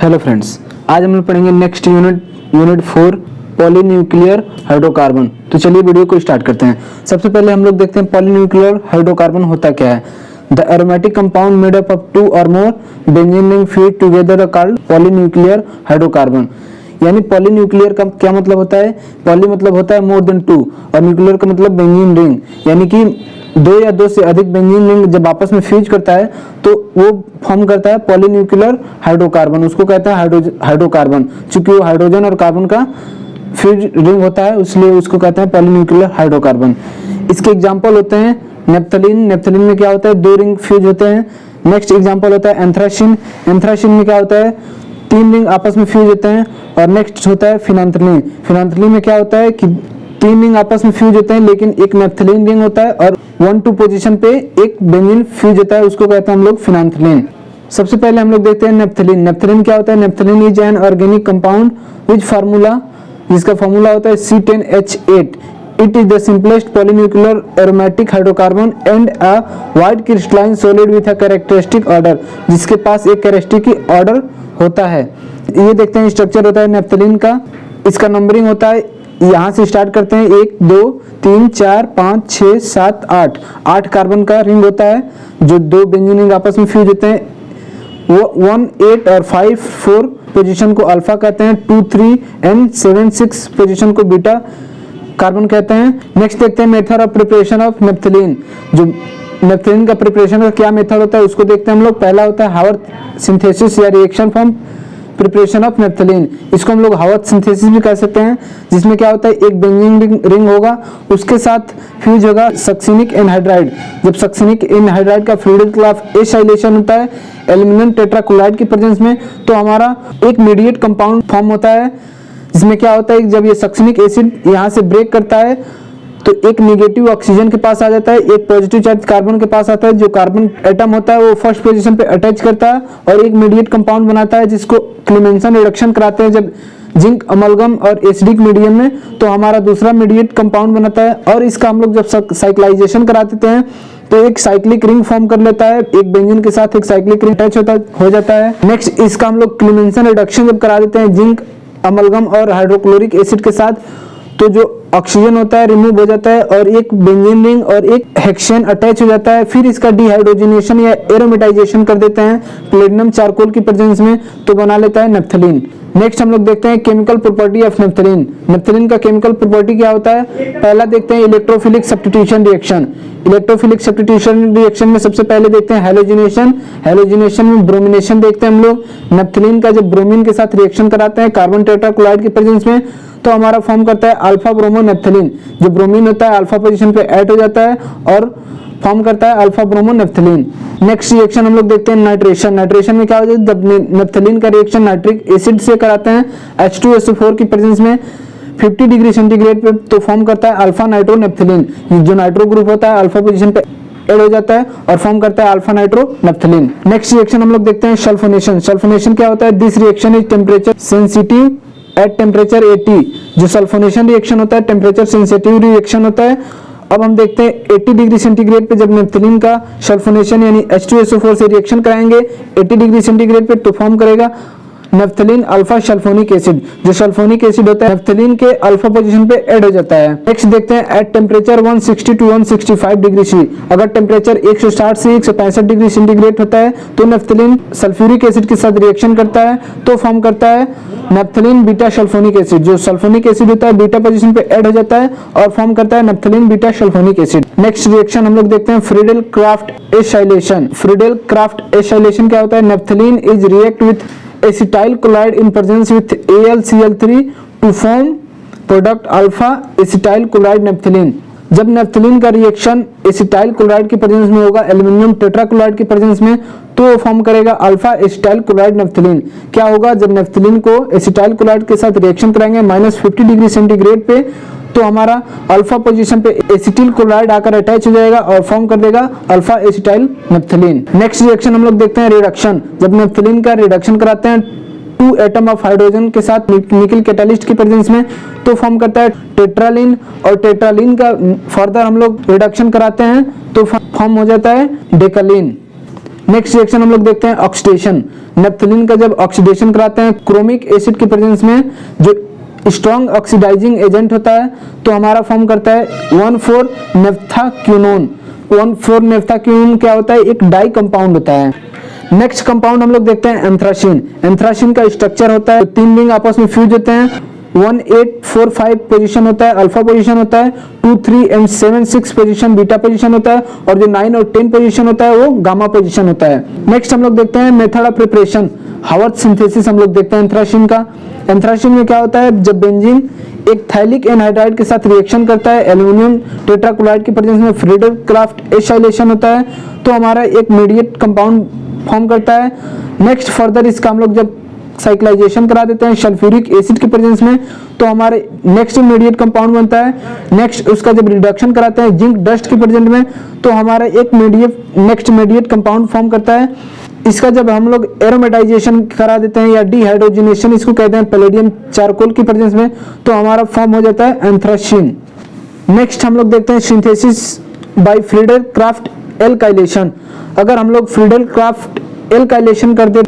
Hello friends, आज हम लोग पढ़ेंगे नेक्स्ट यूनिट 4 पॉलीन्यूक्लियर हाइड्रोकार्बन। तो चलिए वीडियो को स्टार्ट करते हैं। सबसे पहले हम लोग देखते हैं पॉलीन्यूक्लियर हाइड्रोकार्बन होता क्या है। The aromatic compound made up of 2 or more benzene ring feed together are called polynuclear hydrocarbon. यानी पॉलीन्यूक्लियर का क्या मतलब होता है? पॉली मतलब होता है मोर देन 2 और न्यूक्लियर का मतलब बेंजीन रिंग, यानी कि 2 या 2 से अधिक बेंजीन रिंग जब आपस में फ्यूज करता है तो वो फॉर्म करता है पॉलीन्यूक्लियर हाइड्रोकार्बन। उसको कहते हैं हाइड्रोकार्बन। चूंकि वो हाइड्रोजन और कार्बन का फ्यूज रिंग होता है इसलिए उसको कहते हैं पॉलीन्यूक्लियर हाइड्रोकार्बन। इसके एग्जांपल होते हैं नेप्थलीन। नेप्थलीन में क्या होता है? 2 रिंग फ्यूज होते हैं। नेक्स्ट एग्जांपल होता है एंथ्रासिन। एंथ्रासिन में क्या होता है? 3 रिंग आपस में फ्यूज होते हैं। और नेक्स्ट होता है फिनांथलीन। फिनांथलीन में क्या होता है कि 3 रिंग आपस में फ्यूज होते हैं लेकिन एक नेप्थलीन रिंग होता है और 1-2 पोजीशन पे एक बेंजीन फ्यूज होता है, उसको कहते हैं हम लोग फिनांथलीन। सबसे पहले हम लोग देखते हैं नेप्थलीन। नेप्थलीन क्या होता है? Naphthalene is an organic compound which formula, जिसका फार्मूला होता है C10H8। It is the simplest polynuclear aromatic hydrocarbon and a wide crystalline solid with a characteristic order, जिसके पास एक कैरेक्टरिस्टिक ऑर्डर होता है। ये देखते हैं स्ट्रक्चर होता है नेप्थलीन का। इसका नंबरिंग होता है, यहाँ से स्टार्ट करते हैं 1 2 3 4 5 6 7 8 8 कार्बन का रिंग होता है जो 2 बेंजीन रिंग आपस में फ्यूज होते हैं। वो 1 8 और 5 4 पोजीशन को अल्फा कहते हैं, 2 3 एंड 7 6 पोजीशन को बीटा कार्बन कहते हैं। नेक्स्ट देखते हैं method of preparation of naphthalene. जो नेप्थलीन का प्रिपरेशन का क्या मेथड होता है उसको देखते हैं हम लोग। पहला होता है हावर्थ सिंथेसिस या reaction form preparation of naphthalene. इसको हम लोग हावर्थ सिंथेसिस भी कह सकते हैं, जिसमें क्या होता है एक बेंजीन रिंग होगा, उसके साथ फ्यूज होगा सक्सिनिक एनहाइड्राइड। जब सक्सिनिक एनहाइड्राइड का फ्लूइड क्लास एसाइलेशन होता है एल्युमिनियम टेट्राक्लोराइड की प्रेजेंस में, तो हमारा एक मीडिएट कंपाउंड फॉर्म होता है, जिसमें क्या होता है जब ये सक्सिनिक एसिड यहाँ से ब्रेक करता है तो एक नेगेटिव ऑक्सीजन के पास आ जाता है, एक पॉजिटिव चार्ज कार्बन के पास आता है। जो कार्बन एटम होता है वो फर्स्ट पोजीशन पे अटैच करता है और एक मीडिएट कंपाउंड बनाता है जिसको क्लेमेंसन रिडक्शन कराते हैं जब जिंक अमलगम और एसिडिक मीडियम में, तो हमारा दूसरा मीडिएट कंपाउंड बनता है। और इसका हम लोग जब साइक्लाइजेशन करा देते हैं तो एक साइक्लिक रिंग फॉर्म कर लेता है, एक बेंजीन के साथ एक साइक्लिक रिंग अटैच हो जाता है। नेक्स्ट इसका हम लोग क्लेमेंसन रिडक्शन जब करा देते हैं जिंक अमलगम और हाइड्रोक्लोरिक एसिड के साथ, तो जो ऑक्सीजन होता है रिमूव हो जाता है और एक बेंजीन रिंग और एक हेक्सेन अटैच हो जाता है। फिर इसका डिहाइड्रोजनेशन या एरोमेटाइजेशन कर देते हैं प्लेटिनम चारकोल की प्रेजेंस में, तो बना लेता है नेप्थलीन। नेक्स्ट हम लोग देखते हैं chemical property of naphthalene. Naphthalene का केमिकल प्रॉपर्टी क्या होता है? पहला देखते हैं electrophilic substitution reaction. Electrophilic substitution reaction में सबसे पहले देखते हैं हैलोजिनेशन। हैलोजिनेशन में ब्रोमिनेशन देखते हैं हम लोग। नेप्थलीन का जब ब्रोमीन के साथ रिएक्शन कराते हैं कार्बन टेट्राक्लोराइड की प्रेजेंस में, तो हमारा फॉर्म करता है अल्फा ब्रोमो नेप्थलीन। जो ब्रोमीन होता है अल्फा पोजीशन पे ऐड हो जाता है और फॉर्म करता है alpha bromo naphthalene. Next reaction हम लोग देखते हैं नाइट्रेशन। नाइट्रेशन में क्या होता है? जब नेप्थलीन का रिएक्शन नाइट्रिक एसिड से कराते हैं H2SO4 की प्रेजेंस में 50 डिग्री सेंटीग्रेड पे, तो फॉर्म करता है अल्फा नाइट्रो नेप्थलीन। जो नाइट्रो ग्रुप होता है अल्फा पोजीशन पे ऐड हो जाता है और फॉर्म करता है alpha nitro naphthalene. Next reaction हम लोग देखते हैं सल्फोनेशन। सल्फोनेशन क्या होता है? This reaction is temperature sensitive at temperature 80। जो सल्फोनेशन रिएक्शन होता है टेम्परेचर सेंसिटिव रिएक्शन होता है। अब हम देखते हैं 80 डिग्री सेंटीग्रेड पे जब नेप्थलीन का सल्फोनेशन यानी H2SO4 से रिएक्शन कराएंगे 80 डिग्री सेंटीग्रेड पे, तो फॉर्म करेगा नेप्थलीन अल्फा सल्फोनिक एसिड। जो सल्फोनिक एसिड होता है नेप्थलीन के अल्फा पोजीशन पे ऐड हो जाता है। नेक्स्ट देखते हैं at temperature 160 to 165 degree C. अगर टेम्परेचर 160 से 165 डिग्री सेंटीग्रेड होता है तो नेप्थलीन सल्फ्यूरिक एसिड के साथ रिएक्शन करता है तो फॉर्म करता है नेप्थलीन बीटा सल्फोनिक एसिड। जो सल्फोनिक एसिड होता है बीटा पोजीशन पे ऐड हो जाता है और फॉर्म करता है naphthalene beta sulphonic acid. Next reaction हम लोग देखते हैं Friedel Crafts acylation. Friedel Crafts acylation क्या होता है? Naphthalene is react with acetyl chloride in presence with AlCl3 to form product alpha acetyl chloride naphthalene. जब नेप्थलीन का रिएक्शन एसिटाइल क्लोराइड की प्रेजेंस में होगा एल्युमिनियम टेट्राक्लोराइड की प्रेजेंस में, तो वो फॉर्म करेगा अल्फा एसिटाइल क्लोराइड नेप्थलीन। क्या होगा? जब नेप्थलीन को एसिटाइल क्लोराइड के साथ रिएक्शन कराएंगे -50 डिग्री सेंटीग्रेड पे, तो हमारा अल्फा पोजीशन पे एसिटिल क्लोराइड आकर अटैच हो जाएगा और फॉर्म कर देगा alpha acetyl naphthalene. Next reaction हम लोग देखते हैं रिडक्शन। जब नेप्थलीन का रिडक्शन कराते हैं 2 एटम ऑफ हाइड्रोजन के साथ निकल कैटालिस्ट की प्रेजेंस में, तो फॉर्म करता है टेट्रालिन। और टेट्रालिन का फर्दर हम लोग रिडक्शन कराते हैं तो फॉर्म हो जाता है डेकालिन। नेक्स्ट रिएक्शन हम लोग देखते हैं ऑक्सीडेशन। नेप्थलीन का जब ऑक्सीडेशन कराते हैं क्रोमिक एसिड के प्रेजेंस में, जो स्ट्रॉन्ग ऑक्सीडाइजिंग एजेंट होता है, तो हमारा फॉर्म करता है 1,4-नेफ्थाक्विनोन। 1,4-नेफ्थाक्विनोन क्या होता है? एक डाई कंपाउंड होता है। नेक्स्ट कंपाउंड हम लोग देखते हैं एंथ्रासीन। एंथ्रासीन का स्ट्रक्चर होता है, 3 रिंग आपस में फ्यूज होते हैं, 1, 8, 4, 5 पोजीशन होता है, अल्फा पोजीशन होता है, 2, 3 एंड 7, 6 पोजीशन बीटा पोजीशन होता है, और जो 9 और 10 पोजीशन होता है वो गामा पोजीशन होता है। नेक्स्ट हम लोग देखते हैं method of preparation, Haworth synthesis हम लोग देखते हैं एंथ्रासीन का। एंथ्रासीन में क्या होता है? जब बेंजीन एक थैलिक एनहाइड्राइड के साथ रिएक्शन करता है एल्युमिनियम टेट्राक्लोराइड के प्रेजेंस में, फ्रीडरक्राफ्ट एसाइलेशन होता है, तो हमारा एक मीडिएट कंपाउंड फॉर्म करता है। नेक्स्ट फर्दर इसका हम लोग जब साइक्लाइजेशन करा देते हैं सल्फ्यूरिक एसिड के प्रेजेंस में, तो हमारे नेक्स्ट इमीडिएट कंपाउंड बनता है। नेक्स्ट उसका जब रिडक्शन कराते हैं जिंक डस्ट के प्रेजेंट में, तो हमारा एक नेक्स्ट इमीडिएट कंपाउंड फॉर्म करता है। इसका जब हम लोग एरोमेटाइजेशन करा देते हैं या डिहाइड्रोजनेशन इसको कहते हैं पैलेडियम चारकोल की प्रेजेंस में, तो हमारा फॉर्म हो जाता है एंथ्रासीन। नेक्स्ट हम लोग देखते हैं सिंथेसिस बाय फ्रीडरक्राफ्ट एल्काइलेशन। अगर हम लोग फ्रीडरक्राफ्ट एल्काइलेशन करते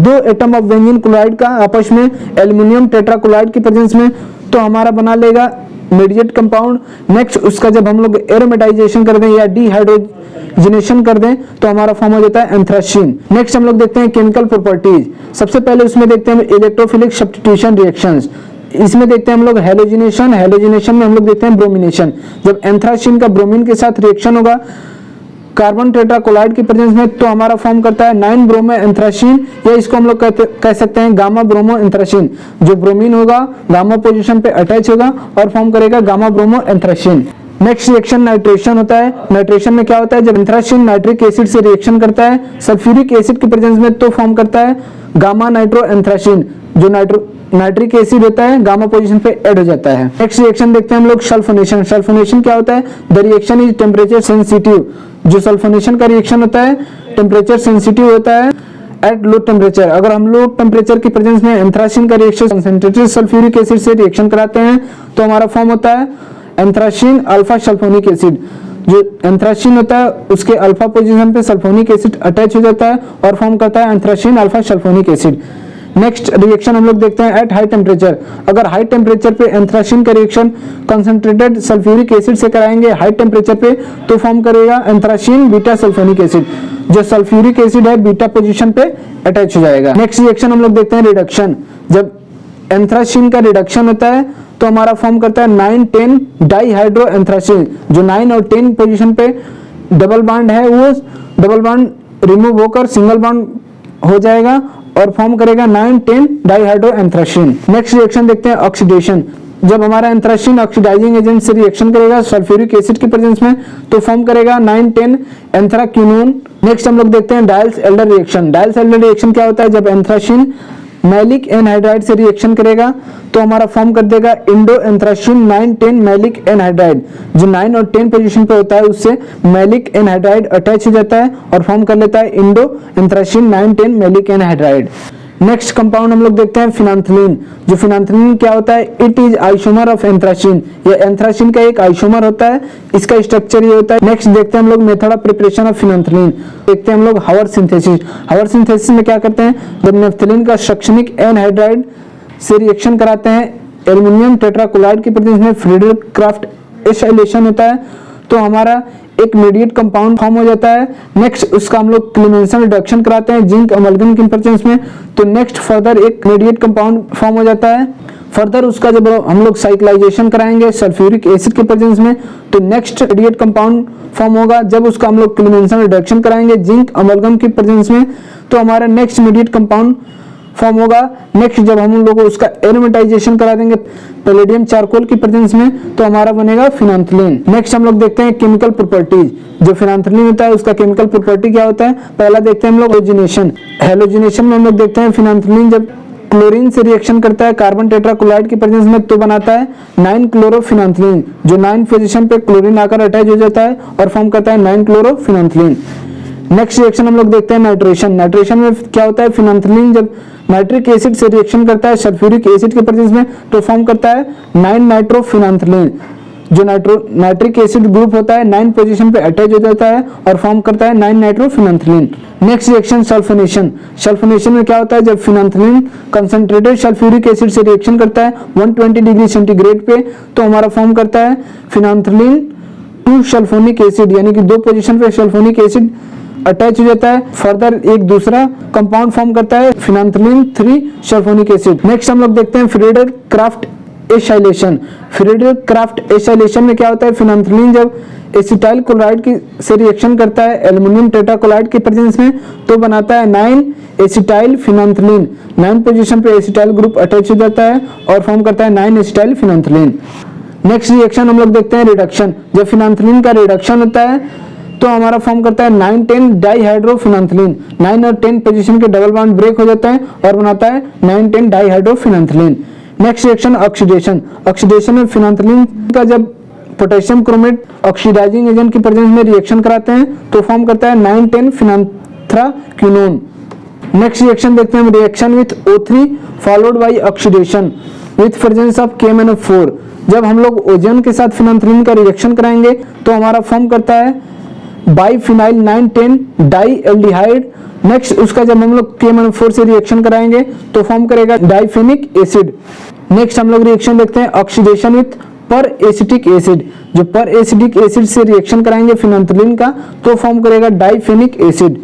2 एटम ऑफ बेंजीन क्लोराइड का आपस में एल्युमिनियम टेट्राक्लोराइड की प्रेजेंस में, तो हमारा बना लेगा मीडिएट कंपाउंड। नेक्स्ट उसका जब हम लोग एरोमेटाइजेशन कर दें या डिहाइड्रोजनेशन कर दें, तो हमारा फॉर्म हो जाता है एंथ्रासीन। नेक्स्ट हम लोग देखते हैं केमिकल प्रॉपर्टीज। सबसे पहले उसमें देखते हैं इलेक्ट्रोफिलिक सब्स्टिट्यूशन रिएक्शंस। इसमें देखते हैं हम लोग हैलोजिनेशन। हैलोजिनेशन में हम लोग देखते हैं ब्रोमिनेशन। जब एंथ्रासीन का ब्रोमीन के साथ रिएक्शन होगा कार्बन टेट्राक्लोराइड की प्रेजेंस में, तो हमारा फॉर्म करता है 9 ब्रोमो एंथ्रासीन, या इसको हम लोग कह सकते हैं गामा ब्रोमो एंथ्रासीन। जो ब्रोमीन होगा गामा पोजीशन पे अटैच होगा और फॉर्म करेगा gamma bromo anthracene. Next reaction nitration होता है। नाइट्रेशन में क्या होता है? जब एंथ्रासीन नाइट्रिक एसिड से रिएक्शन करता है सल्फ्यूरिक एसिड के प्रेजेंस में, तो फॉर्म करता है गामा नाइट्रो एंथ्रासीन। जो नाइट्रिक एसिड होता है गामा पोजीशन पे ऐड हो जाता है। नेक्स्ट रिएक्शन देखते हैं हम लोग सल्फोनेशन। सल्फोनेशन क्या होता है? The reaction is temperature sensitive. जो सल्फोनेशन का रिएक्शन होता है टेम्परेचर सेंसिटिव होता है एट लो टेम्परेचर। अगर हम लो टेम्परेचर की प्रेजेंस में एंथ्रासीन का रिएक्शन कंसंट्रेटेड सल्फ्यूरिक एसिड से रिएक्शन कराते हैं, तो हमारा फॉर्म होता है एंथ्रासीन अल्फा सल्फोनिक एसिड। जो एंथ्रासीन होता है उसके अल्फा पोजीशन पे सल्फोनिक एसिड अटैच हो जाता है और फॉर्म करता है anthracene alpha sulphonic acid. Next reaction हम लोग देखते हैं एट हाई टेम्परेचर। अगर हाई टेम्परेचर पे एंथ्रासीन का रिएक्शन कंसंट्रेटेड सल्फ्यूरिक एसिड से कराएंगे हाई टेम्परेचर पे, तो फॉर्म करेगा एंथ्रासीन बीटा सल्फोनिक एसिड। जो सल्फ्यूरिक एसिड है बीटा पोजीशन पे अटैच हो जाएगा। नेक्स्ट रिएक्शन हम लोग देखते हैं रिडक्शन। जब एंथ्रासीन का रिडक्शन होता है तो हमारा फॉर्म करता है 9,10 डाईहाइड्रो एंथ्रासीन। जो 9 और 10 पोजीशन पे डबल बॉन्ड है वो डबल बॉन्ड रिमूव होकर सिंगल बॉन्ड हो जाएगा और फॉर्म करेगा 9,10 डाईहाइड्रो एंथ्रासीन। नेक्स्ट रिएक्शन देखते हैं ऑक्सीडेशन। जब हमारा एंथ्रासीन ऑक्सीडाइजिंग एजेंट से रिएक्शन करेगा सल्फ्यूरिक एसिड की प्रेजेंस में, तो फॉर्म करेगा 9,10 एंथ्राक्विनोन। नेक्स्ट हम लोग देखते हैं dials Elder reaction. Dials Elder reaction क्या होता है? जब एंथ्रासीन मैलिक एनहाइड्राइड से रिएक्शन करेगा तो हमारा फॉर्म कर देगा इंडो एंथ्रासीन 9,10 मैलिक एनहाइड्राइड। जो 9 और 10 पोजीशन पे होता है उससे मैलिक एनहाइड्राइड अटैच हो जाता है और फॉर्म कर लेता है endo anthracene 9,10 maleic anhydride. Next compound हम लोग देखते हैं फिनांथलीन। जो फिनांथलीन क्या होता है? It is isomer of anthracene. ये एंथ्रासीन का एक आइसोमर होता है, इसका स्ट्रक्चर ये होता है। नेक्स्ट देखते हैं हम लोग मेथड ऑफ प्रिपरेशन ऑफ फिनांथलीन। देखते हैं हम लोग हावर्थ सिंथेसिस। हावर्थ सिंथेसिस में क्या करते हैं? जब नेफ्थलीन का सक्शनिक एनहाइड्राइड से रिएक्शन कराते हैं एल्युमिनियम टेट्राक्लोराइड की प्रेजेंस में फ्रीडरक्राफ्ट एसाइलेशन होता है, तो हमारा एक मीडिएट कंपाउंड फॉर्म हो जाता है। नेक्स्ट उसका हम लोग क्लीमेंसन रिडक्शन कराते हैं जिंक अमलगम की प्रेजेंस में, तो नेक्स्ट फर्दर एक मीडिएट कंपाउंड फॉर्म हो जाता है। फर्दर उसका जब हम लोग साइक्लाइजेशन कराएंगे सल्फ्यूरिक एसिड के प्रेजेंस में, तो नेक्स्ट मीडिएट कंपाउंड फॉर्म होगा। जब उसका हम लोग क्लीमेंसन रिडक्शन कराएंगे जिंक अमलगम की प्रेजेंस में, तो हमारा नेक्स्ट मीडिएट कंपाउंड फॉर्म होगा। नेक्स्ट जब हम लोग उसका एरोमेटाइजेशन करा देंगे पैलेडियम चारकोल की प्रेजेंस में, तो हमारा बनेगा फिनांथलीन। नेक्स्ट हम लोग देखते हैं केमिकल प्रॉपर्टीज। जो फिनांथलीन होता है उसका केमिकल प्रॉपर्टी क्या होता है? पहला देखते हैं हम लोग हेलोजिनेशन। हेलोजिनेशन में हम लोग देखते हैं फिनांथलीन जब क्लोरीन से रिएक्शन करता है कार्बन टेट्राक्लोराइड की प्रेजेंस में, तो बनाता है 9 क्लोरोफिनांथलीन। जो 9 पोजीशन पे क्लोरीन आकर अटैच हो जाता है और फॉर्म करता है 9 क्लोरोफिनांथलीन। नेक्स्ट रिएक्शन हम लोग देखते हैं नाइट्रेशन। नाइट्रेशन में क्या होता है? फिनांथलीन जब नाइट्रिक एसिड से रिएक्शन करता है सल्फ्यूरिक एसिड के प्रेजेंस में, तो फॉर्म करता है 9 नाइट्रोफिनांथलीन। जो नाइट्रिक एसिड ग्रुप होता है 9 पोजीशन पे अटैच हो जाता है और फॉर्म करता है 9 nitrophenanthrene. Next reaction sulphonation. Sulphonation में क्या होता है, जब फिनांथलिन कंसंट्रेटेड सल्फ्यूरिक एसिड से रिएक्शन करता है 120 डिग्री सेंटीग्रेड पे, तो हमारा फॉर्म करता है फिनांथलिन 2 सल्फोनिक एसिड, यानी कि 2 पोजीशन पे सल्फोनिक एसिड अटैच हो जाता है। फर्दर एक दूसरा कंपाउंड फॉर्म करता है फिनांथलिन 3 सल्फोनिक एसिड। नेक्स्ट हम लोग देखते हैं Friedel Crafts acylation. Friedel Crafts acylation में क्या होता है, फिनांथलिन जब एसिटाइल क्लोराइड की से रिएक्शन करता है एल्युमिनियम टेट्राक्लोराइड के प्रेजेंस में, तो बनाता है 9 एसिटाइल फिनांथलिन। 9 पोजीशन पे एसिटाइल ग्रुप अटैच हो जाता है और फॉर्म करता है 9 एसिटाइल फिनांथलिन। नेक्स्ट रिएक्शन हम लोग देखते हैं रिडक्शन। जब फिनांथलिन का रिडक्शन होता है तो हमारा फॉर्म करता है 9-10 डाइहाइड्रोफिनांथलिन। 9 और 10 पोजीशन के डबल बॉन्ड ब्रेक हो जाता है और बनाता है 9-10 dihydrophenanthrene. Next reaction oxidation. Oxidation में फिनांथलिन का जब पोटेशियम क्रोमेट ऑक्सीडाइजिंग एजेंट की प्रेजेंस में रिएक्शन कराते हैं तो फॉर्म करता है 9-10 फिनांथ्राक्विनोन। नेक्स्ट रिएक्शन देखते हैं reaction with O3 followed by oxidation with presence of KMnO4। जब हम लोग ओजोन के साथ फिनांथलिन का रिएक्शन कराएंगे तो हमारा फॉर्म करता है बाइफिनाइल 9-10 डाई एल्डिहाइड। नेक्स्ट उसका जब हम लोग KMnO4 से रिएक्शन कराएंगे तो फॉर्म करेगा डाइफेनिक एसिड। नेक्स्ट हम लोग रिएक्शन देखते हैं ऑक्सीडेशन विथ पर एसिटिक एसिड। जो पर एसिटिक एसिड से रिएक्शन कराएंगे फिनांथलिन का तो फॉर्म करेगा डाइफेनिक एसिड।